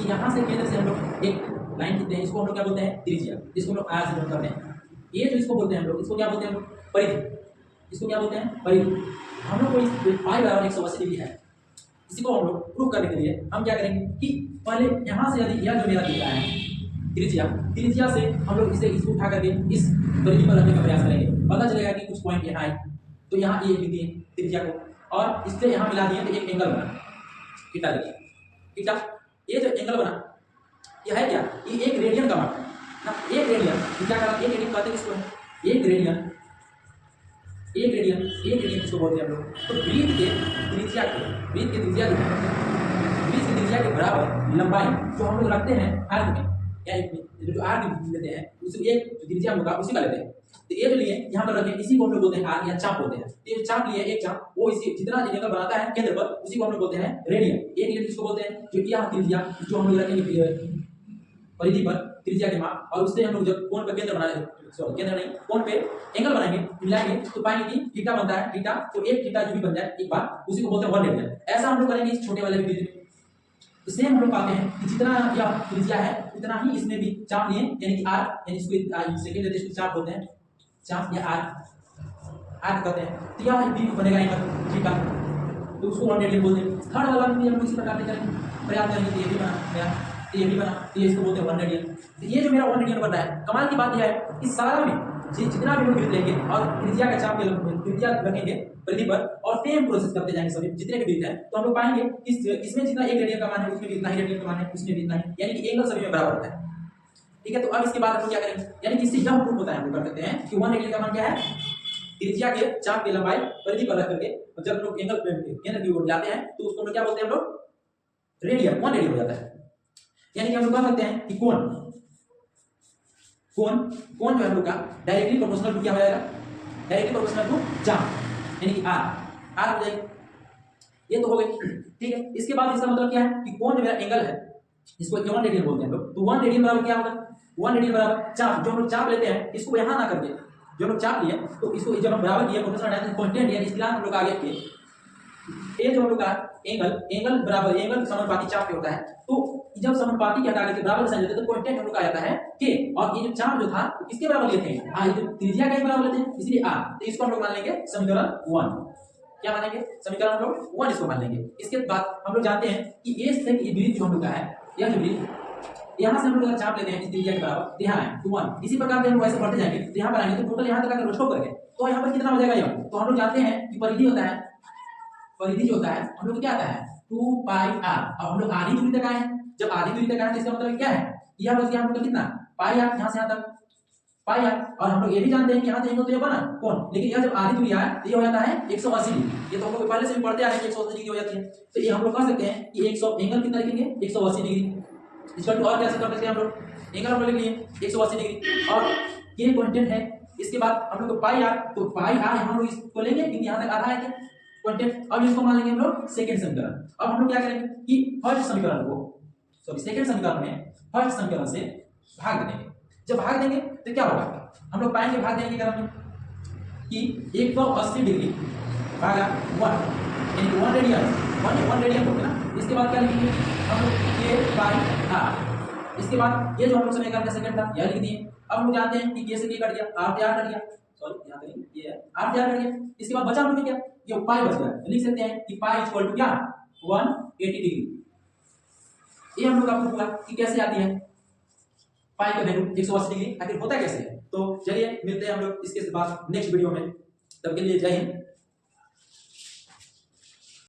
कि यहाँ से केंद्र से हम लोग एक लाइन खींचते हैं, इसको हम लोग क्या बोलते हैं, त्रिज्या, जिसको हम लोग आर से नोट करते हैं। ये जो इसको बोलते हैं हम लोग, इसको क्या बोलते हैं हम लोग, परिधि। इसको क्या बोलते हैं, परिधि। हम लोग को इस पाई बराबर 180 डिग्री है, इसी को हम लोग प्रूव करने के लिए हम क्या करेंगे कि पहले यहाँ से यदि यह जो मेरा दिख रहा है त्रिज्या से हम लोग इसे इसको उठा करके इस परिधि पर रखने का प्रयास करेंगे। पता चलेगा कि कुछ पॉइंट यहाँ आए, तो यहाँ ये लिख दिए त्रिज्या को, और इससे यहाँ मिला दिए तो एक एंगल बना थीटा लिखिए। थीटा, ये जो एंगल बना ये है क्या, ये एक रेडियन का मान ना, एक रेडियन क्या कहा, एक रेडियन कहते हैं इसको, एक रेडियन किसको बोलते हैं हम लोग, तो वृत्त के त्रिज्या के बराबर लंबाई जो हम लोग रखते हैं आर्क में, या जो आर्क लेते हैं उसी एक त्रिज्या होगा उसी का लेते हैं। तो ये जो लिए यहाँ पर रखें, इसी को हम लोग बोलते हैं आर्क या चाप बोलते हैं। तो ये चाप लिए एक चाप, वो इसी जितना एंगल बनाता है केंद्र पर, उसी को हम लोग बोलते हैं रेडियन। एक रेडियन किसको बोलते हैं, जो यह त्रिज्या जो हम लोग रखेंगे परिधि पर त्रिज्या के माप, और उससे हम लोग जब कोण पर केंद्र बनाए, सॉरी केंद्र नहीं, कोण पे एंगल बनाएंगे, मिलाएंगे तो पाएंगे कि थीटा बनता है, थीटा, तो एक थीटा जो भी बन जाए एक बार, उसी को बोलते हैं 1 रेडियन। ऐसा हम लोग करेंगे इस छोटे वाले विधि में। तो सेम हम लोग पाते हैं कि जितना यह त्रिज्या है उतना ही इसमें भी चाप लिए, यानी कि आर, यानी इसको सेकंड लेते हैं, इसको चाप बोलते हैं, चाप या आर कहते हैं। तो यह भी बनेगा एंगल थीटा, तो उसको 1 रेडियन बोलते हैं। थर्ड वाला भी हम लोग इसी प्रकार से करेंगे, प्रयास करेंगे, तो ये भी बना गया, तो ये भी बना, तो ये इसको बोलते हैं 1 रेडियन। तो ये जो मेरा 1 रेडियन बन रहा है, कमाल की बात यह है कि सारा में जितना भी हम वृत्त लेंगे और त्रिज्या का चाप त्रिज्या रखेंगे परिधि पर, और सेम प्रोसेस करते जाएंगे सभी जितने भी वृत्त हैं, तो हम लोग पाएंगे इसमें जितना 1 रेडियन का मान है उसमें भी इतना ही रेडियन का मान है, उसमें भी इतना ही, यानी कि एंगल सभी में बराबर होता है। ठीक है, तो अब इसके बाद हम लोग क्या करेंगे, यानी कि इससे यह प्रूफ होता है, हम लोग कर सकते हैं कि 1 रेडियन का मान क्या है, त्रिज्या के चाप की लंबाई परिधि पर रख करके जब लोग एंगल केंद्र की ओर जाते हैं तो उसको हम लोग क्या बोलते हैं, हम लोग रेडियन, 1 रेडियन हो जाता है। यानी कि हम लोग कह सकते हैं कि कोण जो है हम लोग का डायरेक्टली प्रोपोर्शनल टू क्या हो जाएगा, डायरेक्टली प्रोपोर्शनल टू चाप, यानी कि आर हो जाएगी। ये तो हो गई, ठीक है। इसके बाद इसका मतलब क्या है कि कोण जो मेरा एंगल है इसको 1 रेडियन बोलते हैं हम लोग। तो 1 रेडियन बराबर क्या होगा, 1 रेडियन बराबर चाप, जो हम लोग चाप लेते हैं इसको यहाँ ना करके, जो हम लोग चाप लिए तो इसको जब हम बराबर किए प्रोपोर्शनल कांस्टेंट, यानी इसके हम लोग आगे किए, ये जो हम लोग का एंगल बराबर एंगल समानुपाती चाप के होता है, तो जब समानुपाती के हटा के बराबर साइन देते हैं तो कांस्टेंट हम लोग आ जाता है के, और ये जो चाप जो था तो किसके बराबर लेते हैं, ये जो त्रिज्या के बराबर लेते हैं, इसलिए आर, तो इसको हम लोग मान लेंगे समीकरण 1। क्या मानेंगे, समीकरण हम लोग 1 इसको मान लेंगे। इसके बाद हम लोग जानते हैं कि ए से ये वृत्त जो हम लोग का है, यह जो वृत्त यहाँ से हम लोग चाप लेते हैं इस त्रिज्या के बराबर, यहाँ है तो 1, इसी प्रकार से हम वैसे बढ़ते जाएंगे, तो यहाँ पर आएंगे तो टोटल यहाँ तक अगर छोड़ करके तो यहाँ पर कितना हो जाएगा यह, तो हम लोग जानते हैं कि परिधि होता है, परिधि जो होता है हम लोग क्या आता है 2 पाई आर। अब हम लोग आधी दूरी तक आए हैं, जब आधी दूरी तक आए तो इसका मतलब क्या है, यह बच गया हम लोग का कितना पाई आर, यहाँ से यहाँ तक पाई आर, और हम लोग ये भी जानते हैं कि यहाँ से एंगल तो ये बना कौन, लेकिन यह जब आधी दूरी आए तो ये हो जाता है 180 डिग्री। ये तो हम लोग पहले से भी पढ़ते आ रहे हैं 180 डिग्री हो जाती है, तो ये हम लोग कह सकते हैं कि 100 एंगल कितना लिखेंगे 180 डिग्री। इसका तो और कैसे कर सकते हैं हम लोग, एंगल हम लोग लिख लिए 180 डिग्री, और ये कांस्टेंट है। इसके बाद हम लोग को पाई आर, तो पाई आर हम लोग इसको लेंगे क्योंकि यहाँ तक आधा है कांस्टेंट। अब इसको मान लेंगे हम लोग सेकंड समीकरण। अब हम लोग क्या करेंगे कि फर्स्ट समीकरण को, सॉरी सेकंड समीकरण में फर्स्ट समीकरण से भाग देंगे। जब भाग देंगे तो क्या होगा, हम लोग पाएंगे भाग देने के क्रम में कि 180 डिग्री भागा 1, यानी कि 1 रेडियन, 1 रेडियन होगा ना। इसके बाद क्या लिखेंगे हम लोग के बाई आर। इसके बाद ये जो हम लोग समीकरण का सेकंड था यह लिख दिए। अब हम लोग जानते हैं कि के से के कट गया, आर से आर कट गया, सॉरी यहाँ पे ये है आर से आर कट गया। इसके बाद बचा हम लोग क्या, ये पाई बच गया, लिख सकते हैं कि पाई इक्वल टू क्या 180 डिग्री। ये हम लोग आपको बोला कि कैसे आती है पाई का वैल्यू 180 डिग्री, आखिर होता कैसे है। तो चलिए मिलते हैं हम लोग इसके बाद नेक्स्ट वीडियो में, तब के लिए जय हिंद।